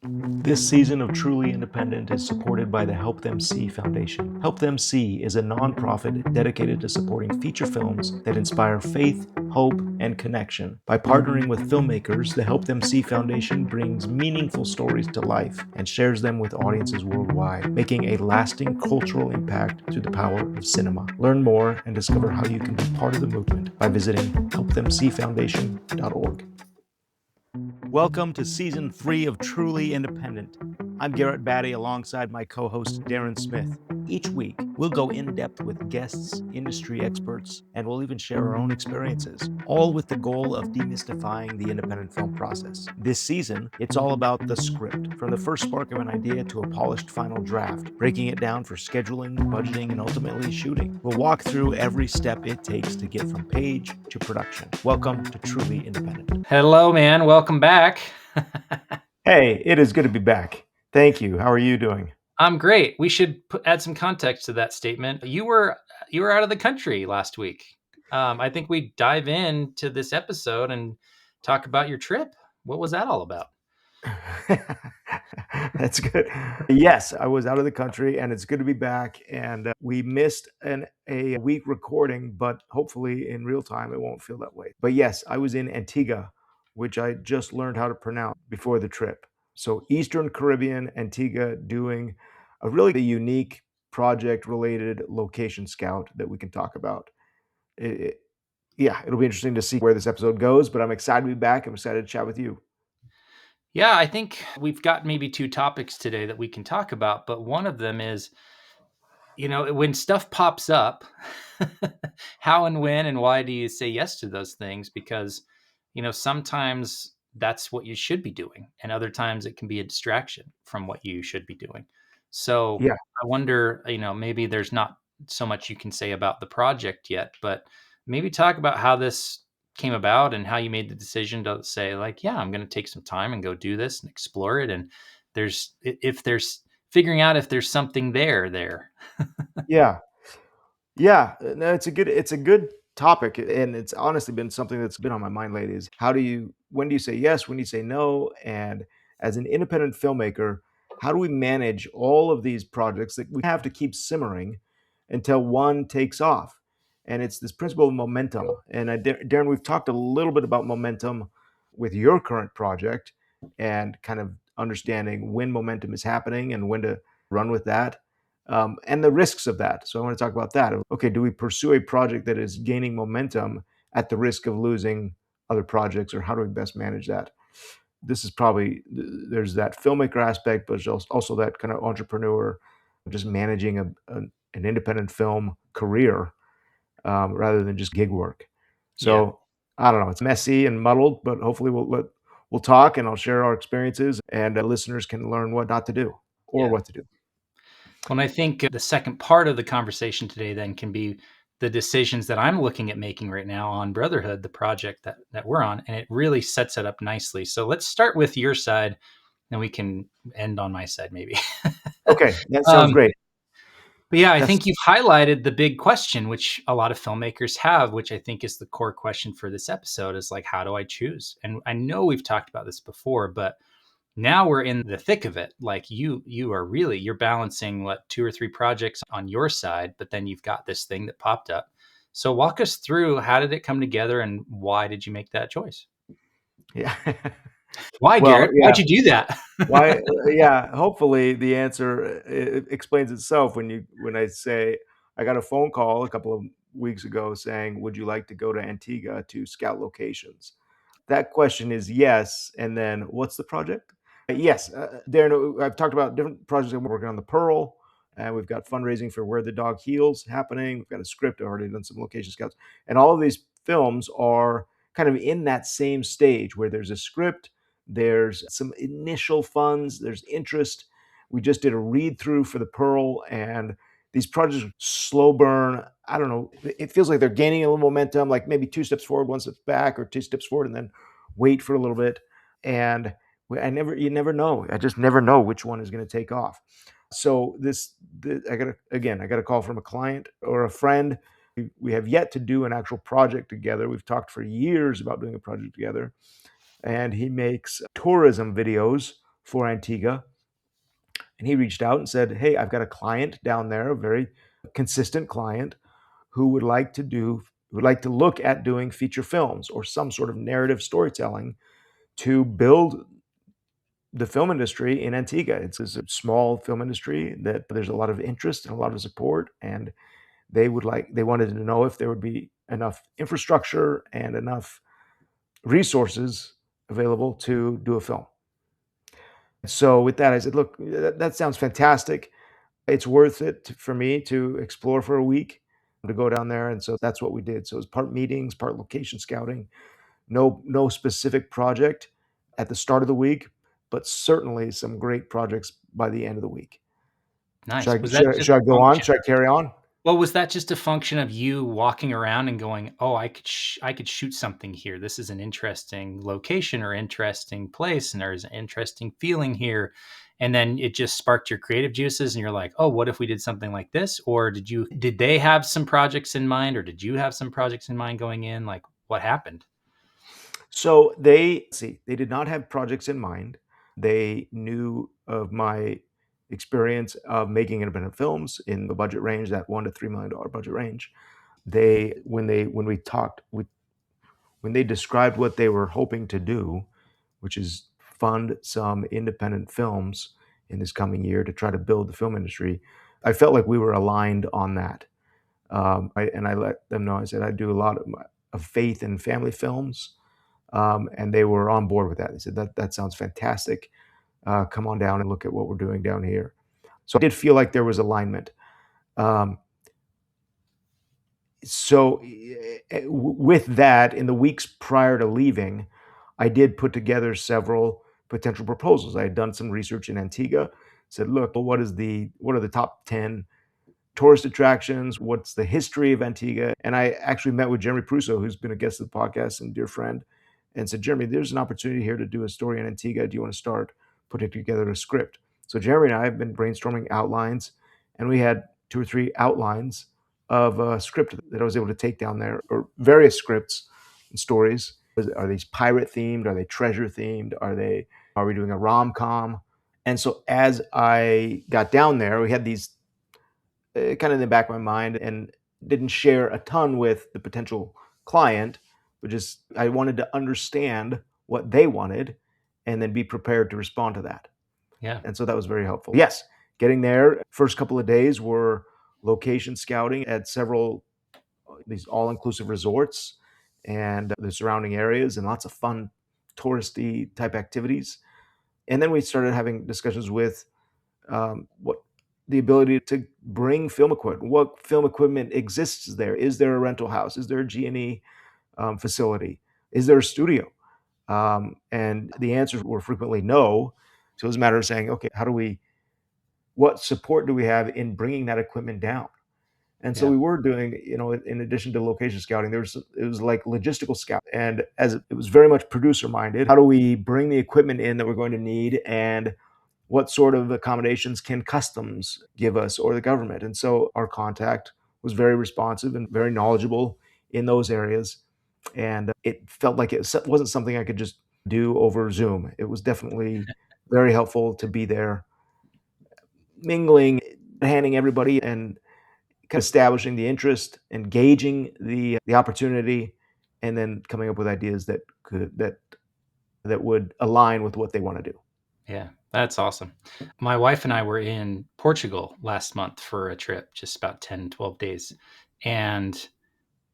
This season of Truly Independent is supported by the Help Them See Foundation. Help Them See is a nonprofit dedicated to supporting feature films that inspire faith, hope, and connection. By partnering with filmmakers, the Help Them See Foundation brings meaningful stories to life and shares them with audiences worldwide, making a lasting cultural impact through the power of cinema. Learn more and discover how you can be part of the movement by visiting helpthemseefoundation.org. Welcome to Season 3 of Truly Independent. I'm Garrett Batty alongside my co-host Daren Smith. Each week, we'll go in-depth with guests, industry experts, and we'll even share our own experiences, all with the goal of demystifying the independent film process. This season, it's all about the script, from the first spark of an idea to a polished final draft, breaking it down for scheduling, budgeting, and ultimately shooting. We'll walk through every step it takes to get from page to production. Welcome to Truly Independent. Hello, man. Welcome back. Hey, it is good to be back. Thank you. How are you doing? I'm great. We should add some context to that statement. You were out of the country last week. I think we dive into this episode and talk about your trip. What was that all about? That's good. Yes, I was out of the country and it's good to be back. And we missed a week recording, but hopefully in real time it won't feel that way. But yes, I was in Antigua, which I just learned how to pronounce before the trip. So Eastern Caribbean, Antigua, doing a really unique project related location scout that we can talk about. Yeah, it'll be interesting to see where this episode goes, but I'm excited to be back. I'm excited to chat with you. Yeah, I think we've got maybe two topics today that we can talk about, but one of them is, when stuff pops up, how and when and why do you say yes to those things? Because, sometimes that's what you should be doing, and other times it can be a distraction from what you should be doing. So Yeah. I wonder, maybe there's not so much you can say about the project yet, but maybe talk about how this came about and how you made the decision to say, like, yeah, I'm going to take some time and go do this and explore it. And if there's figuring out if there's something there. Yeah. Yeah, no, it's a good topic, and it's honestly been something that's been on my mind lately is when do you say yes, when do you say no? And as an independent filmmaker, how do we manage all of these projects that we have to keep simmering until one takes off? And it's this principle of momentum. And Darren, we've talked a little bit about momentum with your current project and kind of understanding when momentum is happening and when to run with that and the risks of that. So I want to talk about that. Okay, do we pursue a project that is gaining momentum at the risk of losing other projects, or how do we best manage that? This is probably there's that filmmaker aspect, but there's also that kind of entrepreneur, just managing an independent film career rather than just gig work. Yeah. So I don't know. It's messy and muddled, but hopefully we'll talk and I'll share our experiences, and listeners can learn what not to do or Yeah. what to do. Well, I think the second part of the conversation today then can be the decisions that I'm looking at making right now on Brotherhood, the project that we're on, and it really sets it up nicely. So let's start with your side, then we can end on my side maybe. Okay, that sounds um, great. but yeah, I That's think you've highlighted the big question, which a lot of filmmakers have, which I think is the core question for this episode is like, how do I choose? And I know we've talked about this before, but now we're in the thick of it. Like you're balancing what 2 or 3 projects on your side, but then you've got this thing that popped up. So walk us through, how did it come together and why did you make that choice? yeah. Why, Well, Garrett? yeah. Why'd you do that? Why? Yeah. Hopefully, the answer explains itself when I say I got a phone call a couple of weeks ago saying, "Would you like to go to Antigua to scout locations?" That question is yes, and then what's the project? Yes, Darren. I've talked about different projects. I'm working on the Pearl, and we've got fundraising for Where the Dog Heals happening. We've got a script. I've already done some location scouts, and all of these films are kind of in that same stage where there's a script, there's some initial funds, there's interest. We just did a read through for the Pearl, and these projects are slow burn. I don't know. It feels like they're gaining a little momentum, like maybe 2 steps forward, 1 step back, or 2 steps forward, and then wait for a little bit. And you never know. I just never know which one is going to take off. So I got a call from a client or a friend. We have yet to do an actual project together. We've talked for years about doing a project together, and he makes tourism videos for Antigua. And he reached out and said, "Hey, I've got a client down there, a very consistent client who would like to look at doing feature films or some sort of narrative storytelling to build the film industry in Antigua. It's a small film industry that there's a lot of interest and a lot of support, and they wanted to know if there would be enough infrastructure and enough resources available to do a film." So with that, I said, "Look, that sounds fantastic. It's worth it for me to explore for a week to go down there." And so that's what we did. So it was part meetings, part location scouting. No specific project at the start of the week, but certainly some great projects by the end of the week. Nice. Should I Was that should I just should I a go on? function? Should I carry on? Well, was that just a function of you walking around and going, "Oh, I could shoot something here. This is an interesting location or interesting place, and there's an interesting feeling here." And then it just sparked your creative juices, and you're like, "Oh, what if we did something like this?" Or did they have some projects in mind, or did you have some projects in mind going in? Like, what happened? So they did not have projects in mind. They knew of my experience of making independent films in the budget range, that $1 to $3 million budget range. When we talked, when they described what they were hoping to do, which is fund some independent films in this coming year to try to build the film industry, I felt like we were aligned on that. And I let them know. I said I do a lot of faith and family films, and they were on board with that. They said that sounds fantastic. Come on down and look at what we're doing down here. So I did feel like there was alignment. Um, with that, in the weeks prior to leaving, I did put together several potential proposals. I had done some research in Antigua. Said, look, well, what are the top 10 tourist attractions? What's the history of Antigua? And I actually met with Jeremy Prusso, who's been a guest of the podcast and dear friend, and said, Jeremy, there's an opportunity here to do a story in Antigua. Do you want to start putting together a script? So Jeremy and I have been brainstorming outlines, and we had two or three outlines of a script that I was able to take down there, or various scripts and stories. Are these pirate themed? Are they treasure themed? Are we doing a rom com? And so as I got down there, we had these kind of in the back of my mind, and didn't share a ton with the potential client, but just I wanted to understand what they wanted and then be prepared to respond to that. Yeah. And so that was very helpful. Yes, getting there, first couple of days were location scouting at several these all-inclusive resorts and the surrounding areas, and lots of fun touristy type activities. And then we started having discussions with what the ability to bring film equipment. What film equipment exists there? Is there a rental house? Is there a G&E facility? Is there a studio? And the answers were frequently no. So it was a matter of saying, okay, what support do we have in bringing that equipment down? And so Yeah. we were doing, in addition to location scouting, it was like logistical scout, and as it was very much producer minded. How do we bring the equipment in that we're going to need, and what sort of accommodations can customs give us or the government? And so our contact was very responsive and very knowledgeable in those areas. And it felt like it wasn't something I could just do over Zoom. It was definitely very helpful to be there, mingling, handing everybody, and kind of establishing the interest, engaging the opportunity, and then coming up with ideas that would align with what they want to do. Yeah, that's awesome. My wife and I were in Portugal last month for a trip, just about 10, 12 days. And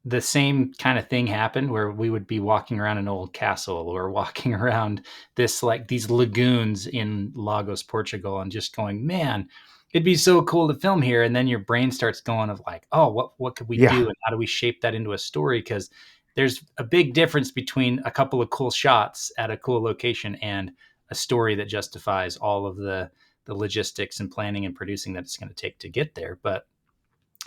the same kind of thing happened where we would be walking around an old castle or walking around these lagoons in Lagos, Portugal, and just going, man, it'd be so cool to film here. And then your brain starts going of like, oh, what could we Yeah, do? And how do we shape that into a story? Because there's a big difference between a couple of cool shots at a cool location and a story that justifies all of the logistics and planning and producing that it's going to take to get there. But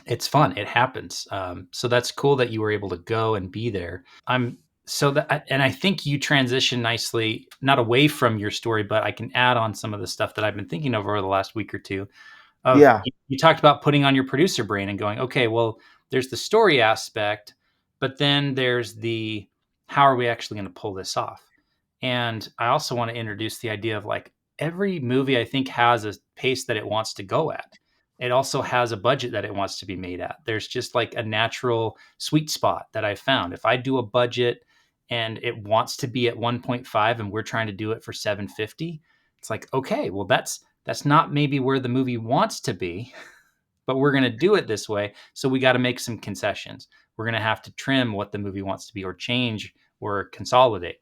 it's fun. It happens. So that's cool that you were able to go and be there. And I think you transition nicely, not away from your story, but I can add on some of the stuff that I've been thinking of over the last week or two. Of yeah, you talked about putting on your producer brain and going, okay, well, there's the story aspect, but then there's the how are we actually going to pull this off? And I also want to introduce the idea of like every movie I think has a pace that it wants to go at. It also has a budget that it wants to be made at. There's just like a natural sweet spot that I found. If I do a budget and it wants to be at 1.5 and we're trying to do it for 750, it's like, okay, well that's not maybe where the movie wants to be, but we're going to do it this way. So we got to make some concessions. We're going to have to trim what the movie wants to be or change or consolidate.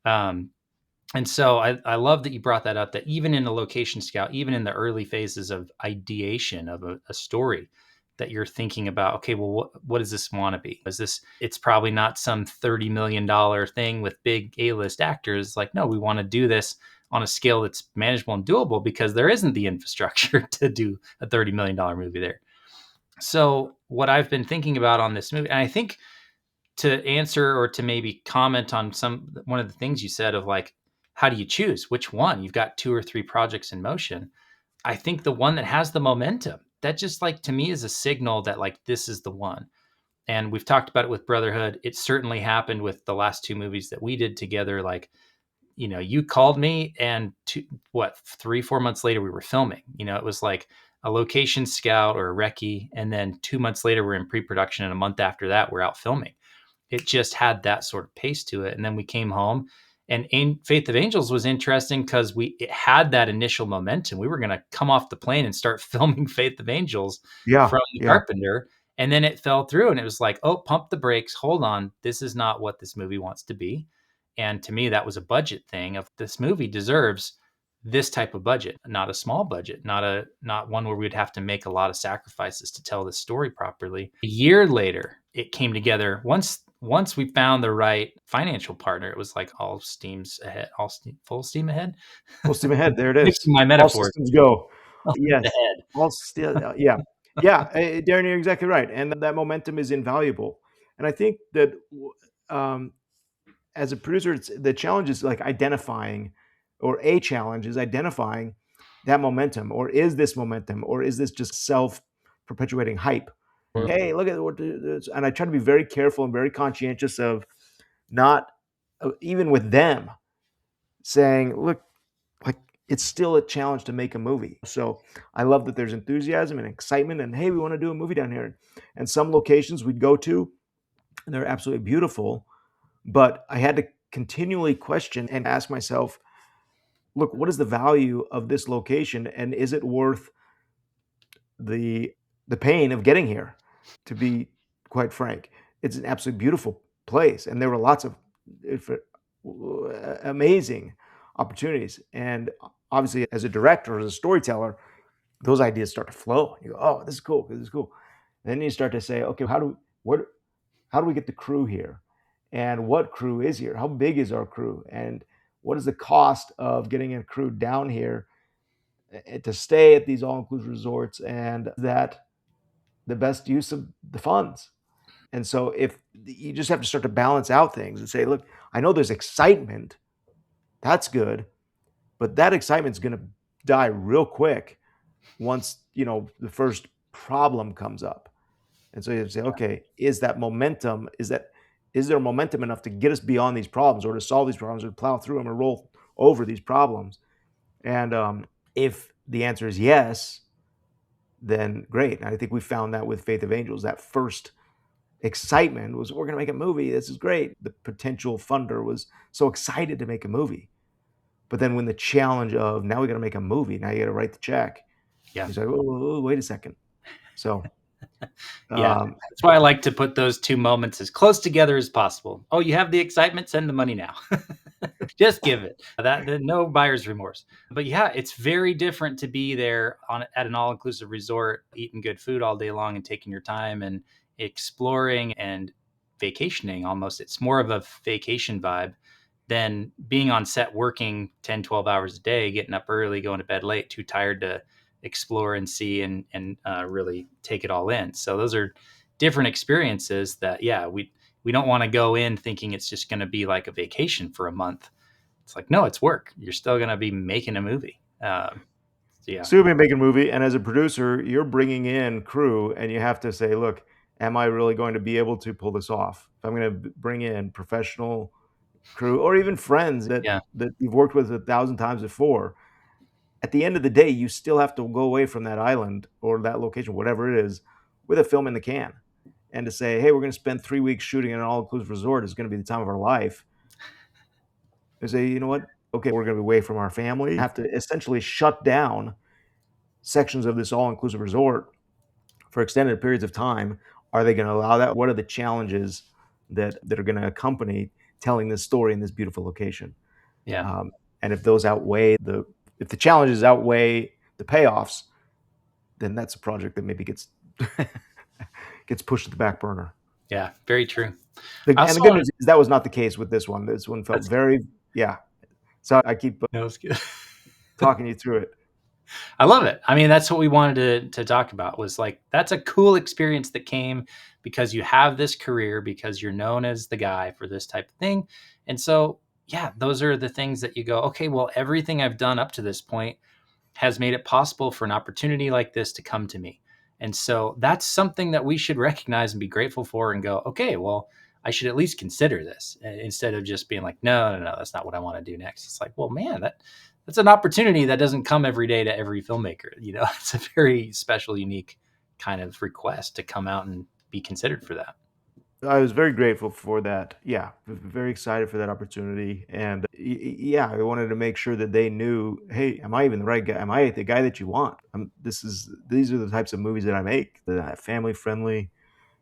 Um, and so I love that you brought that up, that even in the location scout, even in the early phases of ideation of a story, that you're thinking about, okay, well, what does this want to be? Is this, it's probably not some $30 million thing with big A-list actors. Like, no, we want to do this on a scale that's manageable and doable because there isn't the infrastructure to do a $30 million movie there. So what I've been thinking about on this movie, and I think to answer or to maybe comment on one of the things you said of like, how do you choose which one? You've got two or three projects in motion. I think the one that has the momentum, that just like to me is a signal that like this is the one. And we've talked about it with Brotherhood. It certainly happened with the last two movies that we did together. Like, you called me and 3-4 months later we were filming. It was like a location scout or a recce, and then 2 months later we're in pre-production, and a month after that we're out filming. It just had that sort of pace to it. And then we came home, and Faith of Angels was interesting because it had that initial momentum. We were going to come off the plane and start filming Faith of Angels Yeah, from the yeah. Carpenter. And then it fell through, and it was like, oh, pump the brakes. Hold on. This is not what this movie wants to be. And to me, that was a budget thing of this movie deserves this type of budget, not a small budget, not one where we'd have to make a lot of sacrifices to tell the story properly. A year later, it came together. Once we found the right financial partner, it was like all steams ahead, full steam ahead. Full steam ahead. There it is. Mixing my All metaphors. systems go. The Yes. head. All still, yeah. Yeah, Darren, you're exactly right. And that momentum is invaluable. And I think that um, as a producer, the challenge is like identifying, or a challenge is identifying that momentum, or is this momentum, or is this just self perpetuating hype? Hey, look at what, and I try to be very careful and very conscientious of not, even with them, saying, look, like it's still a challenge to make a movie. So I love that there's enthusiasm and excitement, and hey, we want to do a movie down here. And some locations we'd go to, and they're absolutely beautiful, but I had to continually question and ask myself, look, what is the value of this location, and is it worth the the pain of getting here? To be quite frank, it's an absolutely beautiful place, and there were lots of amazing opportunities. And obviously, as a director, as a storyteller, those ideas start to flow. You go, oh, this is cool. This is cool. And then you start to say, okay, how do we get the crew here? And what crew is here? How big is our crew? And what is the cost of getting a crew down here to stay at these all-inclusive resorts? And that the best use of the funds? And so if you just have to start to balance out things and say, look, I know there's excitement. That's good. But that excitement's going to die real quick once, the first problem comes up. And so you have to say, okay, is there momentum enough to get us beyond these problems, or to solve these problems, or to plow through them, or roll over these problems? And if the answer is yes, then great. And I think we found that with Faith of Angels. That first excitement was, we're going to make a movie. This is great. The potential funder was so excited to make a movie. But then when the challenge of, now we got to make a movie, now you got to write the check. Yeah. He's like, oh, wait a second. So yeah, that's why I like to put those two moments as close together as possible. Oh, you have the excitement, send the money now. Just give it. That no buyer's remorse. But yeah, it's very different to be there at an all-inclusive resort, eating good food all day long and taking your time and exploring and vacationing almost. It's more of a vacation vibe than being on set working 10, 12 hours a day, getting up early, going to bed late, too tired to explore and see and really take it all in. So those are different experiences that, yeah, we don't want to go in thinking it's just going to be like a vacation for a month. It's like, no, it's work. You're still going to be making a movie. Yeah. So you'll be making a movie, and as a producer, you're bringing in crew, and you have to say, look, am I really going to be able to pull this off? If I'm going to bring in professional crew, or even friends that Yeah. that you've worked with 1,000 times before, at the end of the day, you still have to go away from that island or that location, whatever it is, with a film in the can. And to say, hey, we're going to spend 3 weeks shooting in an all inclusive resort is going to be the time of our life. And say, you know what? Okay, we're going to be away from our family. Have to essentially shut down sections of this all inclusive resort for extended periods of time. Are they going to allow that? What are the challenges that are going to accompany telling this story in this beautiful location? Yeah. And if those outweigh if the challenges outweigh the payoffs, then that's a project that maybe gets gets pushed to the back burner. Yeah. Very true. I And the also good want news is that was not the case with this one. This one felt that's very, yeah. So I keep that was good. talking you through it. I love it. I mean, that's what we wanted to talk about was like, that's a cool experience that came because you have this career, because you're known as the guy for this type of thing. And so, yeah, those are the things that you go, okay, well, everything I've done up to this point has made it possible for an opportunity like this to come to me. And so that's something that we should recognize and be grateful for and go, okay, well, I should at least consider this instead of just being like, no, no, no, that's not what I want to do next. It's like, well, man, that's an opportunity that doesn't come every day to every filmmaker. You know, it's a very special, unique kind of request to come out and be considered for that. I was very grateful for that. Yeah, very excited for that opportunity, and yeah, I wanted to make sure that they knew, hey, am I even the right guy? Am I the guy that you want? These are the types of movies that I make, the family friendly,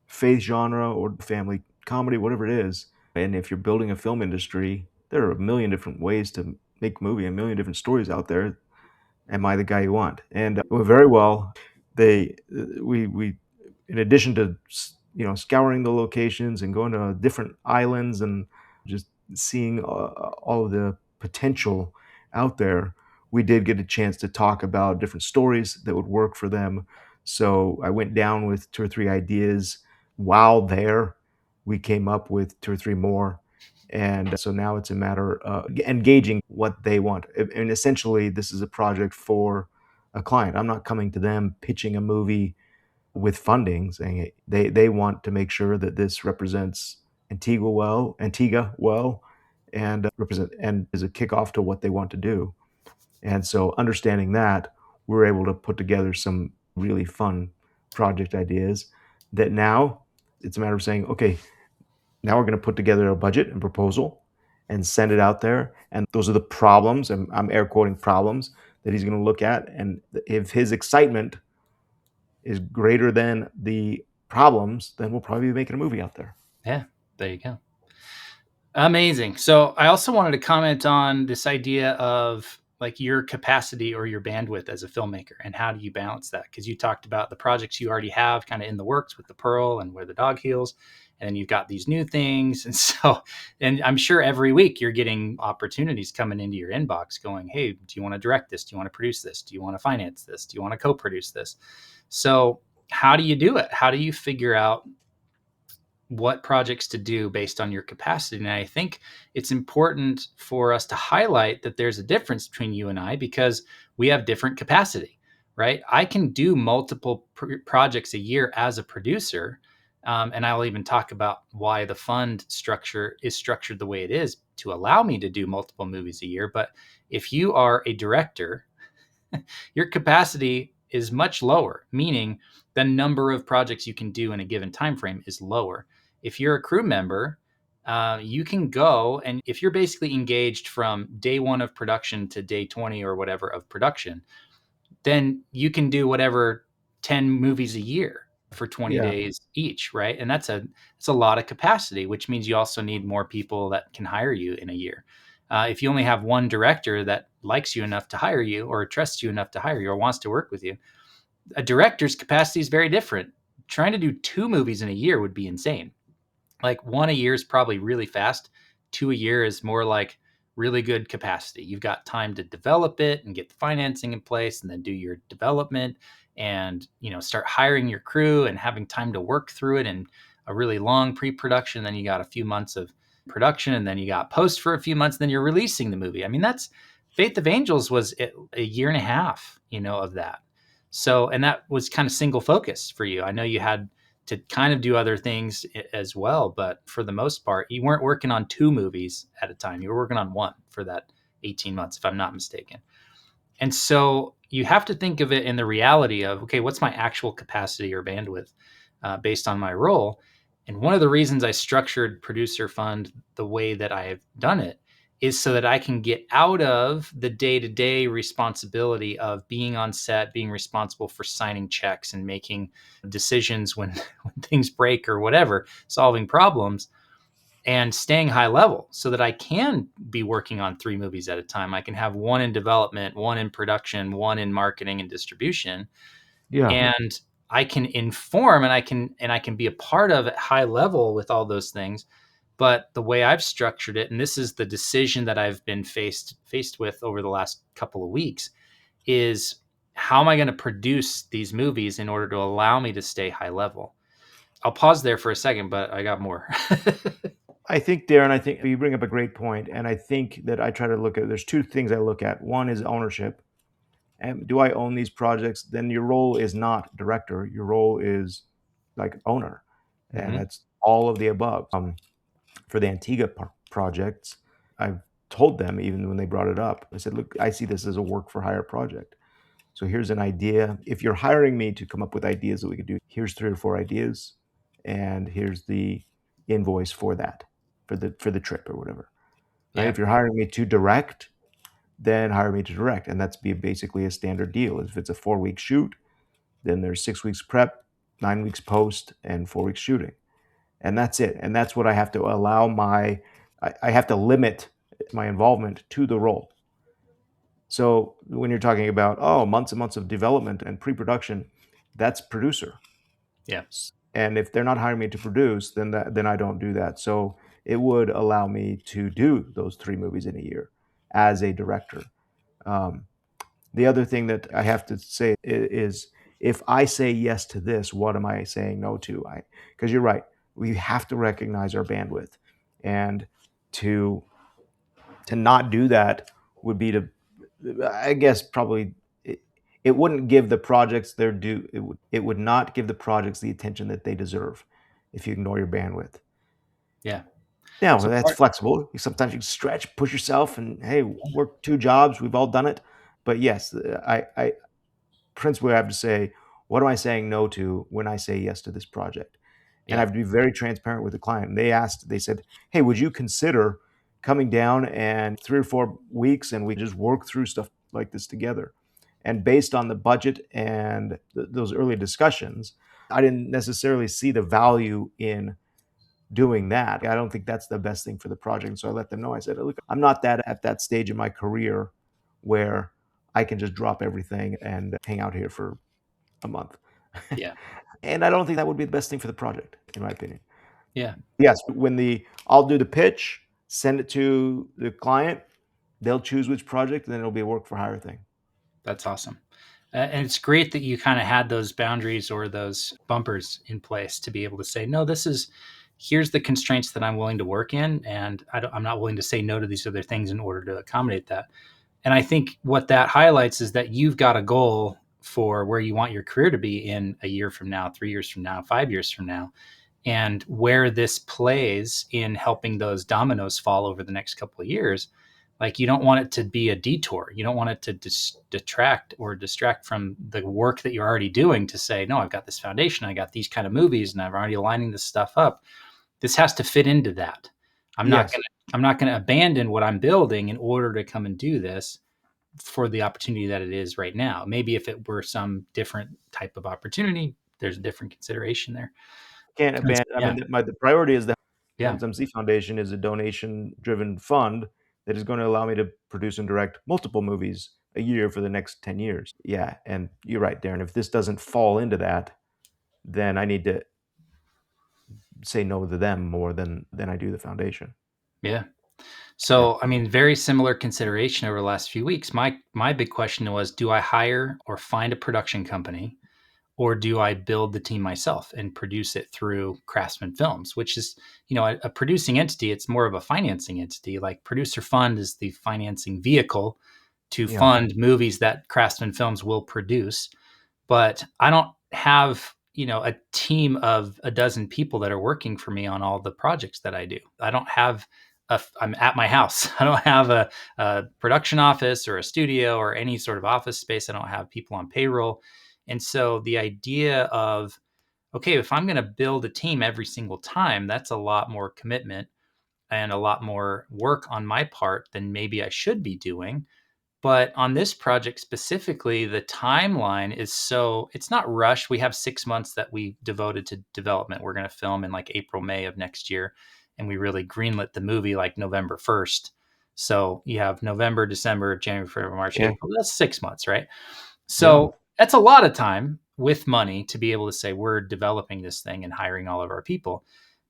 faith genre or family comedy, whatever it is. And if you're building a film industry, there are a million different ways to make a movie, a million different stories out there. Am I the guy you want? And very well. They we in addition to scouring the locations and going to different islands and just seeing all of the potential out there, we did get a chance to talk about different stories that would work for them. So I went down with two or three ideas. While there, we came up with two or three more. And so now it's a matter of engaging what they want. And essentially, this is a project for a client. I'm not coming to them pitching a movie with funding, saying they want to make sure that this represents Antigua well, and represent and is a kickoff to what they want to do. And so, understanding that, we're able to put together some really fun project ideas. That now it's a matter of saying, okay, now we're going to put together a budget and proposal and send it out there. And those are the problems, and I'm air quoting problems, that he's going to look at. And if his excitement is greater than the problems, then we'll probably be making a movie out there. Yeah, there you go. Amazing. So I also wanted to comment on this idea of like your capacity or your bandwidth as a filmmaker and how do you balance that? Because you talked about the projects you already have kind of in the works with the Pearl and Where the Dog Heals, and then you've got these new things. And so, and I'm sure every week you're getting opportunities coming into your inbox going, hey, do you want to direct this? Do you want to produce this? Do you want to finance this? Do you want to co-produce this? So how do you do it? How do you figure out what projects to do based on your capacity? And I think it's important for us to highlight that there's a difference between you and I because we have different capacity, right? I can do multiple projects a year as a producer. And I'll even talk about why the fund structure is structured the way it is to allow me to do multiple movies a year. But if you are a director, your capacity is much lower, meaning the number of projects you can do in a given time frame is lower. If you're a crew member, you can go, and if you're basically engaged from day one of production to day 20 or whatever of production, then you can do whatever 10 movies a year for 20 Yeah, days each, right? And that's a lot of capacity, which means you also need more people that can hire you in a year. If you only have one director that likes you enough to hire you or trusts you enough to hire you or wants to work with you, a director's capacity is very different. Trying to do two movies in a year would be insane. Like one a year is probably really fast. Two a year is more like really good capacity. You've got time to develop it and get the financing in place and then do your development and, you know, start hiring your crew and having time to work through it in a really long pre-production. Then you got a few months of production and then you got post for a few months. Then you're releasing the movie. I mean, that's Faith of Angels was a year and a half, you know, of that. So, and that was kind of single focus for you. I know you had to kind of do other things as well. But for the most part, you weren't working on two movies at a time. You were working on one for that 18 months, if I'm not mistaken. And so you have to think of it in the reality of, okay, what's my actual capacity or bandwidth based on my role? And one of the reasons I structured Producer Fund the way that I have done it is so that I can get out of the day to day responsibility of being on set, being responsible for signing checks and making decisions when, when things break or whatever, solving problems, and staying high level so that I can be working on 3 movies at a time. I can have one in development, one in production, one in marketing and distribution, Yeah. and I can inform and I can be a part of at high level with all those things. But the way I've structured it, and this is the decision that I've been faced with over the last couple of weeks, is how am I going to produce these movies in order to allow me to stay high level? I'll pause there for a second, but I got more. I think, Darren, I think you bring up a great point, and I think that I try to look at. There's two things I look at. One is ownership, and do I own these projects? Then your role is not director. Your role is like owner, and Hmm. that's all of the above. For the Antigua projects, I've told them even when they brought it up. I said, "Look, I see this as a work for hire project. So here's an idea. If you're hiring me to come up with ideas that we could do, here's 3 or 4 ideas, and here's the invoice for that, for the trip or whatever. Right? Yeah. If you're hiring me to direct, then hire me to direct, and that's basically a standard deal. If it's a 4 week shoot, then there's 6 weeks prep, 9 weeks post, and 4 weeks shooting, and that's it. And that's what I have to allow my. I have to limit my involvement to the role. So when you're talking about months and months of development and pre-production, that's producer. Yeah. And if they're not hiring me to produce, then I don't do that. So it would allow me to do those 3 movies in a year as a director. Um, the other thing that I have to say is if I say yes to this, what am I saying no to? Because you're right, we have to recognize our bandwidth, and to not do that would be to, I guess, probably it wouldn't give the projects their due. It would not give the projects the attention that they deserve if you ignore your bandwidth. Yeah. Now So that's part, flexible. Sometimes you can stretch, push yourself, and hey, work 2 jobs. We've all done it. But yes, I principally I have to say, what am I saying no to when I say yes to this project? And I yeah. have to be very transparent with the client. And they said, hey, would you consider coming down and 3 or 4 weeks and we just work through stuff like this together? And based on the budget and those early discussions, I didn't necessarily see the value in doing that. I don't think that's the best thing for the project. And so I let them know. I said, look, I'm not that at that stage in my career where I can just drop everything and hang out here for a month. Yeah. And I don't think that would be the best thing for the project, in my opinion. Yeah. Yes, I'll do the pitch, send it to the client, they'll choose which project, and then it'll be a work for hire thing. That's awesome. And it's great that you kind of had those boundaries or those bumpers in place to be able to say, no, here's the constraints that I'm willing to work in. And I'm not willing to say no to these other things in order to accommodate that. And I think what that highlights is that you've got a goal for where you want your career to be in a year from now, 3 years from now, 5 years from now, and where this plays in helping those dominoes fall over the next couple of years. Like, you don't want it to be a detour. You don't want it to detract or distract from the work that you're already doing to say, no, I've got this foundation, I got these kind of movies, and I'm already lining this stuff up. This has to fit into that. Yes. I'm not going to abandon what I'm building in order to come and do this for the opportunity that it is right now. Maybe if it were some different type of opportunity, there's a different consideration there. Can't abandon. I Yeah. mean, the priority is the Yeah. Helms MC Foundation is a donation-driven fund that is going to allow me to produce and direct multiple movies a year for the next 10 years. Yeah, and you're right, Darren. If this doesn't fall into that, then I need to say no to them more than I do the foundation. Yeah. Yeah. So, I mean, very similar consideration over the last few weeks. My big question was, do I hire or find a production company, or do I build the team myself and produce it through Craftsman Films, which is, a producing entity. It's more of a financing entity. Like, Producer Fund is the financing vehicle to Yeah. fund movies that Craftsman Films will produce. But I don't have, a team of a dozen people that are working for me on all the projects that I do. I don't have I'm at my house. I don't have a production office or a studio or any sort of office space. I don't have people on payroll. And so the idea of, okay, if I'm going to build a team every single time, that's a lot more commitment and a lot more work on my part than maybe I should be doing. But on this project specifically, the timeline is so it's not rushed. We have 6 months that we devoted to development. We're going to film in like April, May of next year. And we really greenlit the movie like November 1st. So you have November, December, January, February, March, Yeah. April. That's 6 months, right? Yeah. So that's a lot of time with money to be able to say we're developing this thing and hiring all of our people.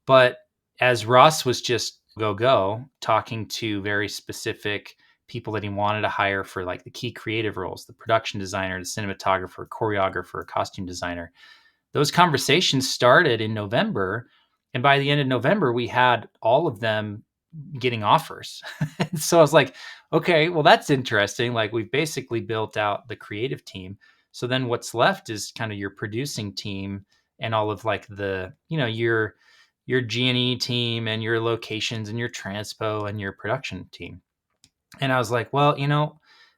But as Ross was just go talking to very specific people that he wanted to hire for like the key creative roles, the production designer, the cinematographer, choreographer, costume designer, those conversations started in November. And by the end of November, we had all of them getting offers. So I was like, okay, well, that's interesting. Like we've basically built out the creative team. So then what's left is kind of your producing team and all of like the, your G&E team and your locations and your transpo and your production team. And I was like, well,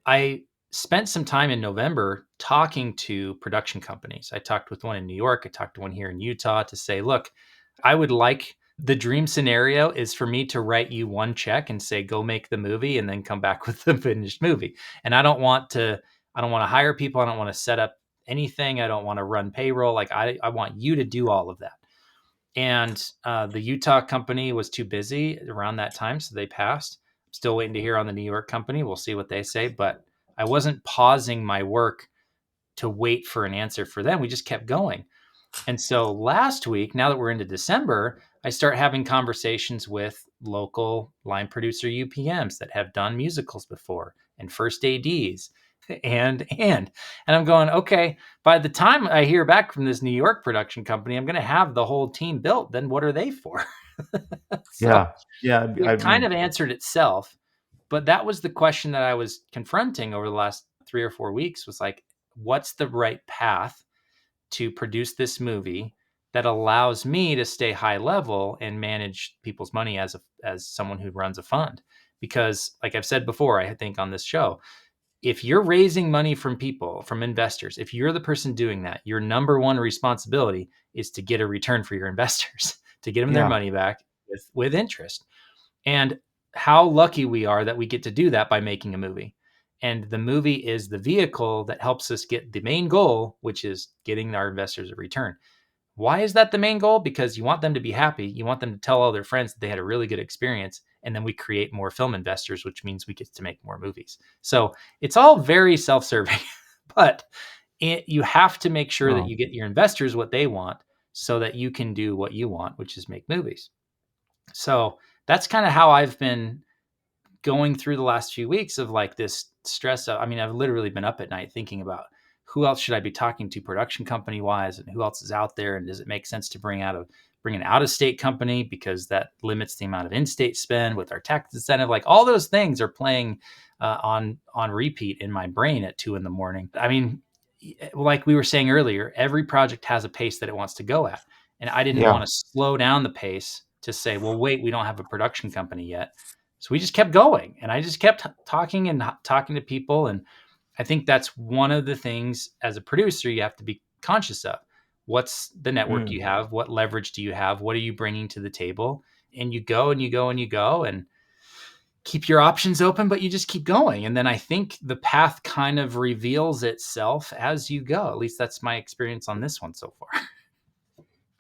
I spent some time in November talking to production companies. I talked with one in New York. I talked to one here in Utah to say, look, I would like the dream scenario is for me to write you one check and say, go make the movie and then come back with the finished movie. And I don't want to hire people. I don't want to set up anything. I don't want to run payroll. Like I want you to do all of that. And the Utah company was too busy around that time, so they passed. I'm still waiting to hear on the New York company. We'll see what they say, but I wasn't pausing my work to wait for an answer for them. We just kept going. And so last week, now that we're into December, I start having conversations with local line producer UPMs that have done musicals before and first ADs and I'm going, okay, by the time I hear back from this New York production company, I'm going to have the whole team built. Then what are they for? So Yeah. Yeah. it kind of answered itself. But that was the question that I was confronting over the last 3 or 4 weeks was like, what's the right path to produce this movie that allows me to stay high level and manage people's money as someone who runs a fund? Because like I've said before, I think on this show, if you're raising money from people, from investors, if you're the person doing that, your number one responsibility is to get a return for your investors, to get them their Yeah. money back with interest. And how lucky we are that we get to do that by making a movie. And the movie is the vehicle that helps us get the main goal, which is getting our investors a return. Why is that the main goal? Because you want them to be happy. You want them to tell all their friends that they had a really good experience. And then we create more film investors, which means we get to make more movies. So it's all very self serving, but you have to make sure that Oh, you get your investors what they want so that you can do what you want, which is make movies. So that's kind of how I've been going through the last few weeks of like this stress. I mean, I've literally been up at night thinking about who else should I be talking to production company wise and who else is out there. And does it make sense to bring an out of state company because that limits the amount of in-state spend with our tax incentive? Like all those things are playing on repeat in my brain at 2 a.m. I mean, like we were saying earlier, every project has a pace that it wants to go at. And I didn't yeah. want to slow down the pace to say, well, wait, we don't have a production company yet. So we just kept going and I just kept talking and talking to people. And I think that's one of the things as a producer you have to be conscious of. What's the network Mm. you have? What leverage do you have? What are you bringing to the table? And you go and you go and you go and keep your options open, but you just keep going. And then I think the path kind of reveals itself as you go. At least that's my experience on this one so far.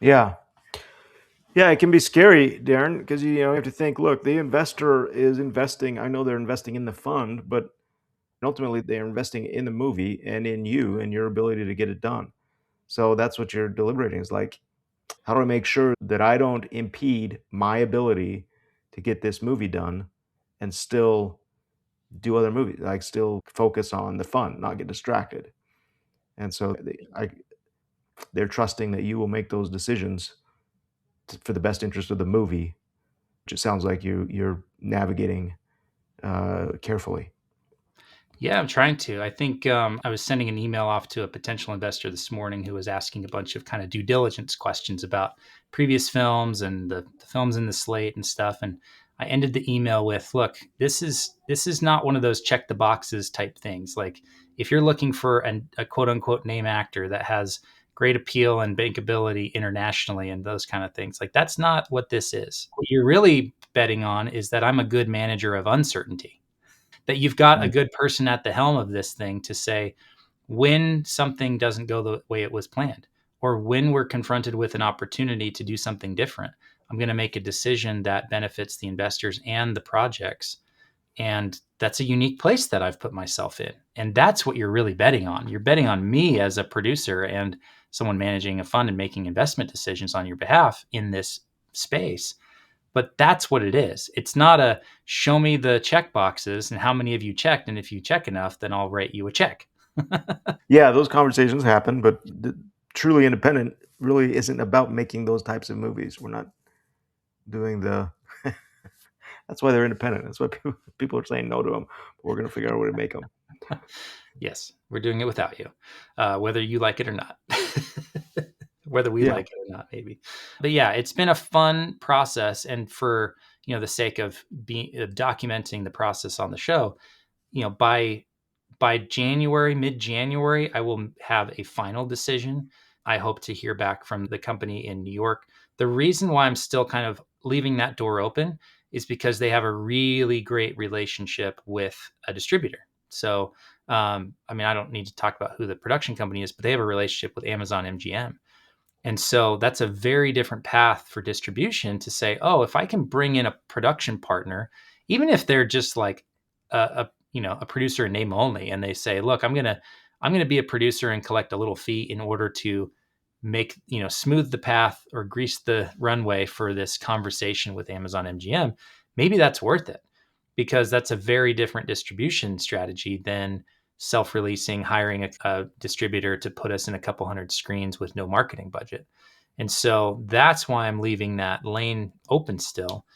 Yeah. Yeah, it can be scary, Darren, because you have to think, look, the investor is investing. I know they're investing in the fund, but ultimately they're investing in the movie and in you and your ability to get it done. So that's what you're deliberating is like, how do I make sure that I don't impede my ability to get this movie done and still do other movies, like still focus on the fun, not get distracted. And so they're trusting that you will make those decisions for the best interest of the movie, which it sounds like you're navigating carefully. Yeah, I'm trying to. I think I was sending an email off to a potential investor this morning who was asking a bunch of kind of due diligence questions about previous films and the films in the slate and stuff. And I ended the email with, look, this is not one of those check the boxes type things. Like, if you're looking for a quote unquote name actor that has great appeal and bankability internationally and those kind of things, like, that's not what this is. What you're really betting on is that I'm a good manager of uncertainty, that you've got a Mm. good person at the helm of this thing to say, when something doesn't go the way it was planned, or when we're confronted with an opportunity to do something different, I'm going to make a decision that benefits the investors and the projects. And that's a unique place that I've put myself in. And that's what you're really betting on. You're betting on me as a producer and someone managing a fund and making investment decisions on your behalf in this space. But that's what it is. It's not a show me the check boxes and how many of you checked. And if you check enough, then I'll write you a check. Yeah, those conversations happen, but truly independent really isn't about making those types of movies. We're not doing the. That's why they're independent. That's why people are saying no to them. But we're going to figure out a way to make them. Yes, we're doing it without you, whether you like it or not. Whether we Yeah. like it or not, maybe. But yeah, it's been a fun process, and for the sake of documenting the process on the show, by January, mid January, I will have a final decision. I hope to hear back from the company in New York. The reason why I'm still kind of leaving that door open is because they have a really great relationship with a distributor. So, I mean, I don't need to talk about who the production company is, but they have a relationship with Amazon MGM. And so that's a very different path for distribution to say, oh, if I can bring in a production partner, even if they're just like a producer in name only, and they say, look, I'm gonna be a producer and collect a little fee in order to make smooth the path or grease the runway for this conversation with Amazon MGM, maybe that's worth it, because that's a very different distribution strategy than self-releasing, hiring a distributor to put us in a couple hundred screens with no marketing budget. And so that's why I'm leaving that lane open still.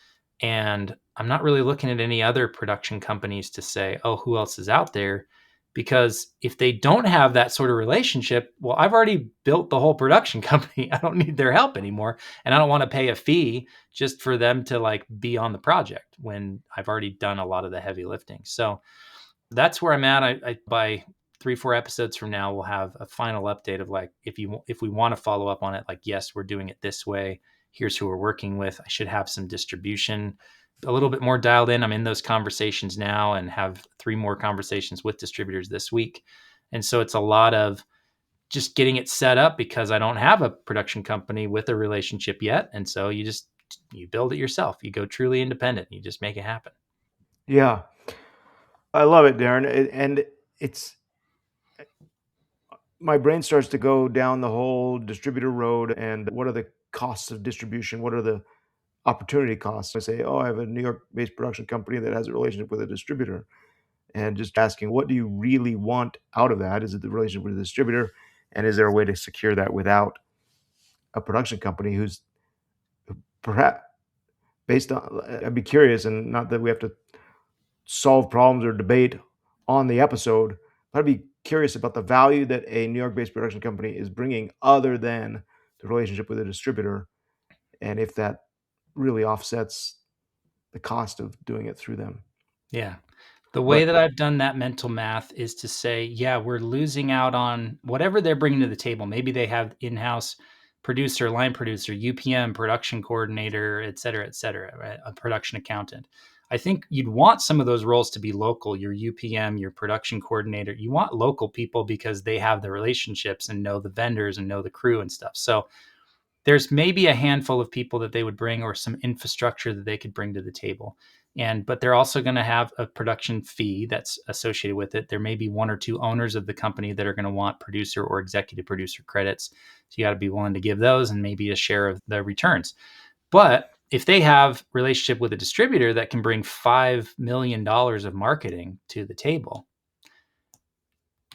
And I'm not really looking at any other production companies to say, oh, who else is out there? Because if they don't have that sort of relationship, well, I've already built the whole production company. I don't need their help anymore. And I don't want to pay a fee just for them to like be on the project when I've already done a lot of the heavy lifting. So that's where I'm at. By 3-4 episodes from now, we'll have a final update of like, if we want to follow up on it, like, yes, we're doing it this way. Here's who we're working with. I should have some distribution a little bit more dialed in. I'm in those conversations now and have 3 more conversations with distributors this week. And so it's a lot of just getting it set up because I don't have a production company with a relationship yet. And so you build it yourself. You go truly independent. You just make it happen. Yeah. I love it, Darren. And it's my brain starts to go down the whole distributor road and what are the costs of distribution? What are the opportunity costs? I say, oh, I have a New York based production company that has a relationship with a distributor. And just asking, what do you really want out of that? Is it the relationship with the distributor? And is there a way to secure that without a production company who's perhaps based on, I'd be curious, and not that we have to solve problems or debate on the episode, but I'd be curious about the value that a New York based production company is bringing other than the relationship with a distributor, and if that really offsets the cost of doing it through them. Yeah. The way But that I've done that mental math is to say, yeah, we're losing out on whatever they're bringing to the table. Maybe they have in-house producer, line producer, UPM, production coordinator, et cetera, right? A production accountant. I think you'd want some of those roles to be local. Your UPM, your production coordinator, you want local people because they have the relationships and know the vendors and know the crew and stuff. So there's maybe a handful of people that they would bring or some infrastructure that they could bring to the table. But they're also going to have a production fee that's associated with it. There may be 1 or 2 owners of the company that are going to want producer or executive producer credits. So you got to be willing to give those and maybe a share of the returns. But if they have relationship with a distributor that can bring $5 million of marketing to the table,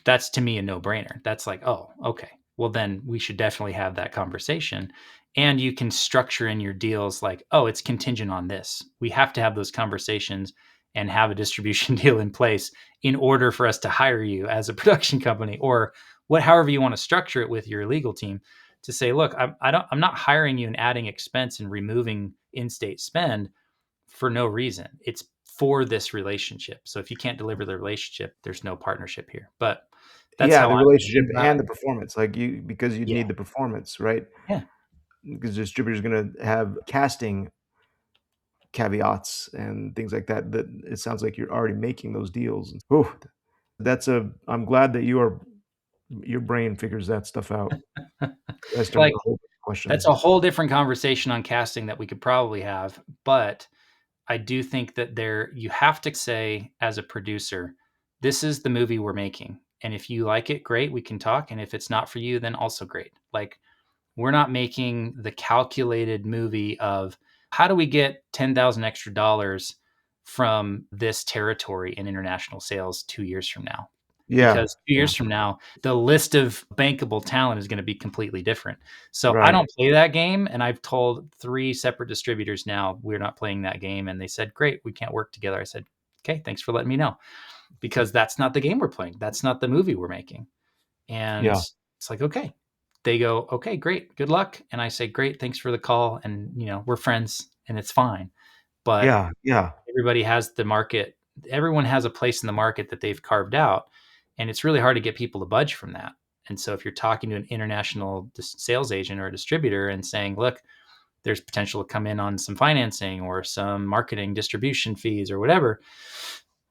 that's to me a no-brainer. That's like, oh, okay. Well, then we should definitely have that conversation. And you can structure in your deals like, oh, it's contingent on this. We have to have those conversations and have a distribution deal in place in order for us to hire you as a production company, or however you want to structure it with your legal team, to say, look, I'm not hiring you and adding expense and removing in-state spend for no reason. It's for this relationship. So if you can't deliver the relationship, there's no partnership here. But that's Yeah, how the I'm relationship thinking about and it. the performance, like, because you Yeah. need the performance, right? Yeah. Because the distributor's gonna have casting caveats and things like that, that it sounds like you're already making those deals. Ooh, I'm glad that your brain figures that stuff out. I start Like with a whole that's question. a whole different conversation on casting that we could probably have. But I do think that you have to say as a producer, this is the movie we're making. And if you like it, great, we can talk. And if it's not for you, then also great. Like, we're not making the calculated movie of how do we get 10,000 extra dollars from this territory in international sales 2 years from now? Yeah, Because two yeah, years from now, the list of bankable talent is going to be completely different. So I right. don't play that game. And I've told 3 separate distributors now we're not playing that game. And they said, great, we can't work together. I said, okay, thanks for letting me know. Because that's not the game we're playing. That's not the movie we're making. And Yeah, it's like, okay. They go, okay, great, good luck. And I say, great, thanks for the call. And, we're friends and it's fine. But yeah, yeah, everybody has the market. Everyone has a place in the market that they've carved out. And it's really hard to get people to budge from that. And so if you're talking to an international sales agent or a distributor and saying, look, there's potential to come in on some financing or some marketing distribution fees or whatever,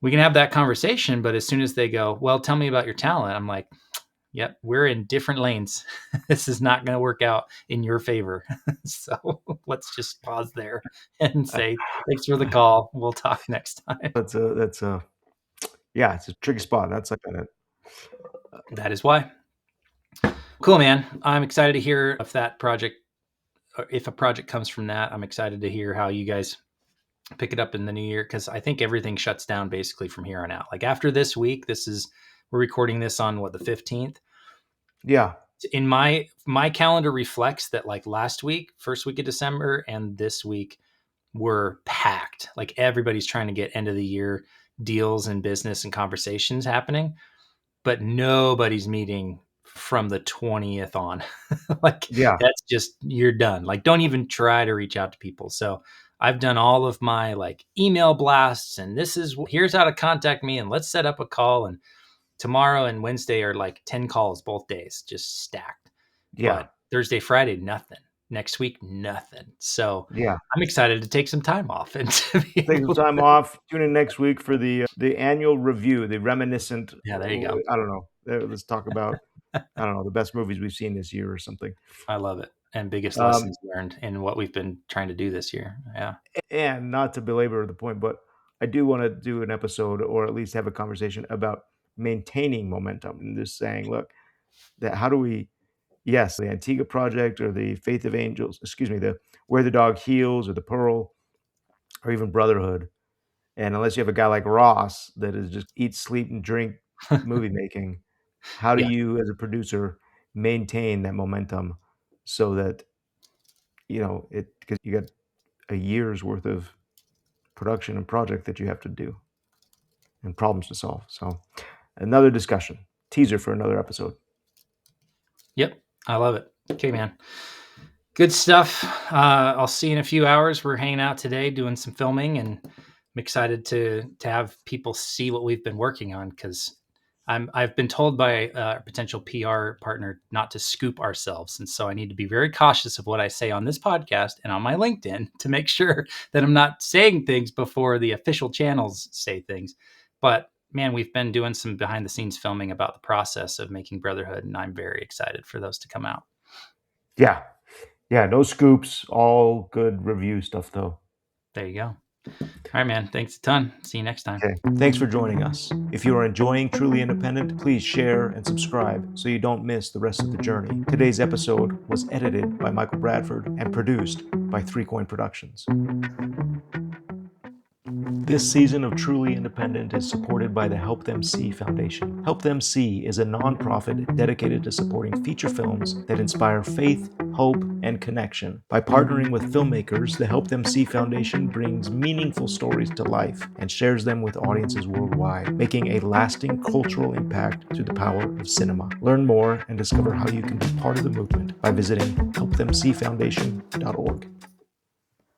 we can have that conversation. But as soon as they go, well, tell me about your talent, I'm like, yep, we're in different lanes. This is not going to work out in your favor. So let's just pause there and say, thanks for the call. We'll talk next time. that's a yeah, it's a tricky spot. That's like a That is why. Cool, man. I'm excited to hear if that project, or if a project comes from that. I'm excited to hear how you guys pick it up in the new year, because I think everything shuts down basically from here on out. Like after this week, we're recording this on what, the 15th. yeah, In my calendar reflects that, like last week, first week of December, and this week were packed. Like everybody's trying to get end of the year deals and business and conversations happening, but nobody's meeting from the 20th on. Like yeah, that's just, you're done. Like don't even try to reach out to people. So I've done all of my like email blasts, and here's how to contact me, and let's set up a call. And tomorrow and Wednesday are like 10 calls both days, just stacked. yeah, But Thursday, Friday, nothing. Next week, nothing. So yeah. I'm excited to take some time off and to be Take some able time to. off. Tune in next week for the annual review, the reminiscent. Yeah, there you go. I don't know. Let's talk about, I don't know, the best movies we've seen this year or something. I love it. And biggest Um, lessons learned in what we've been trying to do this year. Yeah. and not to belabor the point, but I do want to do an episode or at least have a conversation about maintaining momentum and just saying, look, that how do we, yes, the Antigua project or the Faith of Angels, excuse me, the Where the Dog Heals or the Pearl or even Brotherhood. And unless you have a guy like Ross that is just eat, sleep, and drink movie making, how do Yeah. you, as a producer, maintain that momentum so that because you got a year's worth of production and project that you have to do and problems to solve. So another discussion, teaser for another episode. Yep. I love it. Okay, man. Good stuff. I'll see you in a few hours. We're hanging out today doing some filming, and I'm excited to have people see what we've been working on, because I've been told by a potential PR partner not to scoop ourselves, and so I need to be very cautious of what I say on this podcast and on my LinkedIn to make sure that I'm not saying things before the official channels say things. But man, we've been doing some behind the scenes filming about the process of making Brotherhood, and I'm very excited for those to come out. Yeah. Yeah. No scoops. All good review stuff, though. There you go. All right, man. Thanks a ton. See you next time. Okay. Thanks for joining us. If you are enjoying Truly Independent, please share and subscribe so you don't miss the rest of the journey. Today's episode was edited by Michael Bradford and produced by Three Coin Productions. This season of Truly Independent is supported by the Help Them See Foundation. Help Them See is a nonprofit dedicated to supporting feature films that inspire faith, hope, and connection. By partnering with filmmakers, the Help Them See Foundation brings meaningful stories to life and shares them with audiences worldwide, making a lasting cultural impact through the power of cinema. Learn more and discover how you can be part of the movement by visiting helpthemseefoundation.org.